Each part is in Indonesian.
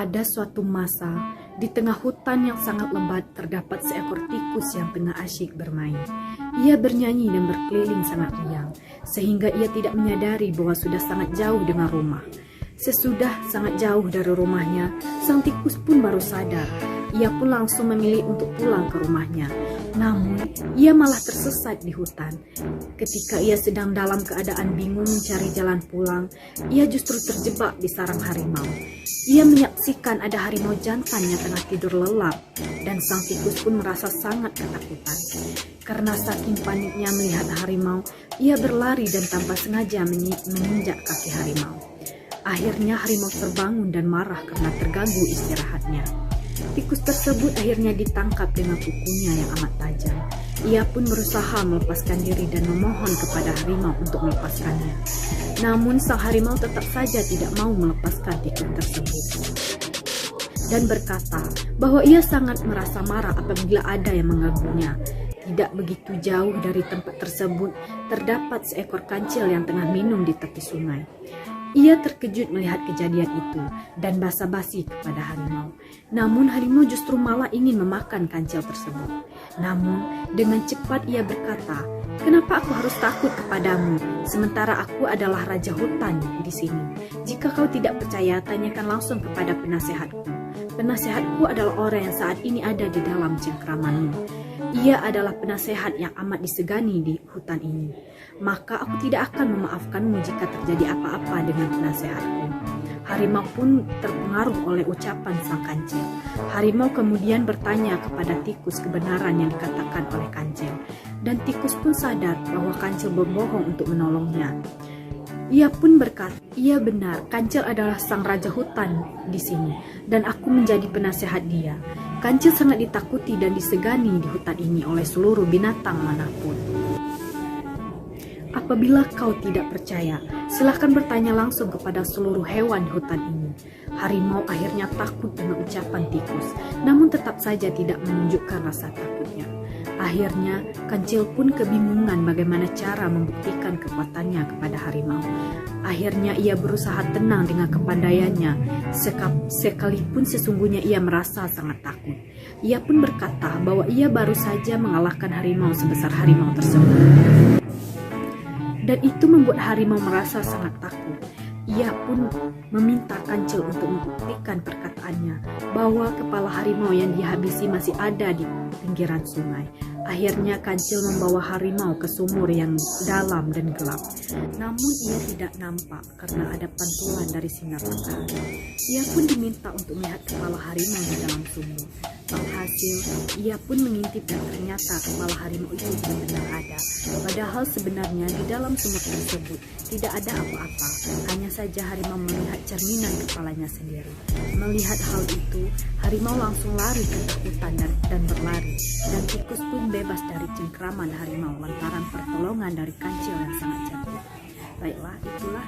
Pada suatu masa, di tengah hutan yang sangat lebat terdapat seekor tikus yang tengah asyik bermain. Ia bernyanyi dan berkeliling sangat riang, sehingga ia tidak menyadari bahwa sudah sangat jauh dengan rumah. Sesudah sangat jauh dari rumahnya, sang tikus pun baru sadar. Ia pun langsung memilih untuk pulang ke rumahnya. Namun, ia malah tersesat di hutan. Ketika ia sedang dalam keadaan bingung mencari jalan pulang, ia justru terjebak di sarang harimau. Ia menyaksikan ada harimau jantan yang tengah tidur lelap, dan sang tikus pun merasa sangat ketakutan. Karena saking paniknya melihat harimau, ia berlari dan tanpa sengaja menginjak kaki harimau. Akhirnya harimau terbangun dan marah karena terganggu istirahatnya. Tikus tersebut akhirnya ditangkap dengan kukunya yang amat tajam. Ia pun berusaha melepaskan diri dan memohon kepada harimau untuk melepaskannya. Namun sang harimau tetap saja tidak mau melepaskan tikus tersebut dan berkata bahwa ia sangat merasa marah apabila ada yang mengganggunya. Tidak begitu jauh dari tempat tersebut terdapat seekor kancil yang tengah minum di tepi sungai. Ia terkejut melihat kejadian itu dan basa-basi kepada harimau. Namun harimau justru malah ingin memakan kancil tersebut. Namun dengan cepat ia berkata, "Kenapa aku harus takut kepadamu, sementara aku adalah raja hutan di sini? Jika kau tidak percaya, tanyakan langsung kepada penasehatku. Penasehatku adalah orang yang saat ini ada di dalam cengkramanmu. Ia adalah penasehat yang amat disegani di hutan ini. Maka aku tidak akan memaafkanmu jika terjadi apa-apa dengan penasehatku." Harimau pun terpengaruh oleh ucapan sang kancil. Harimau kemudian bertanya kepada tikus kebenaran yang dikatakan oleh kancil. Dan tikus pun sadar bahwa kancil berbohong untuk menolongnya. Ia pun berkata, "Iya benar, kancil adalah sang raja hutan di sini, dan aku menjadi penasehat dia. Kancil sangat ditakuti dan disegani di hutan ini oleh seluruh binatang manapun. Apabila kau tidak percaya, silahkan bertanya langsung kepada seluruh hewan di hutan ini." Harimau akhirnya takut dengan ucapan tikus, namun tetap saja tidak menunjukkan rasa takutnya. Akhirnya, kancil pun kebingungan bagaimana cara membuktikan kekuatannya kepada harimau. Akhirnya ia berusaha tenang dengan kepandaiannya, sekalipun sesungguhnya ia merasa sangat takut. Ia pun berkata bahwa ia baru saja mengalahkan harimau sebesar harimau tersebut. Dan itu membuat harimau merasa sangat takut. Ia pun meminta kancil untuk membuktikan perkataannya bahwa kepala harimau yang dihabisi masih ada di pinggiran sungai. Akhirnya kancil membawa harimau ke sumur yang dalam dan gelap. Namun ia tidak nampak karena ada pantulan dari sinar matahari. Ia pun diminta untuk melihat kepala harimau di dalam sumur. Alhasil, ia pun mengintip dan ternyata kepala harimau itu benar-benar ada. Padahal sebenarnya di dalam sumur tersebut tidak ada apa-apa. Hanya saja harimau melihat cerminan kepalanya sendiri. Melihat hal itu, harimau langsung lari ketakutan dan berlari. Dan tikus pun bebas dari cengkraman harimau lantaran pertolongan dari kancil yang sangat jatuh. Baiklah, itulah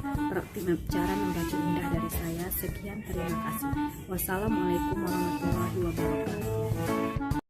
cara membaca indah dari saya. Sekian, terima kasih. Wassalamualaikum warahmatullahi wabarakatuh.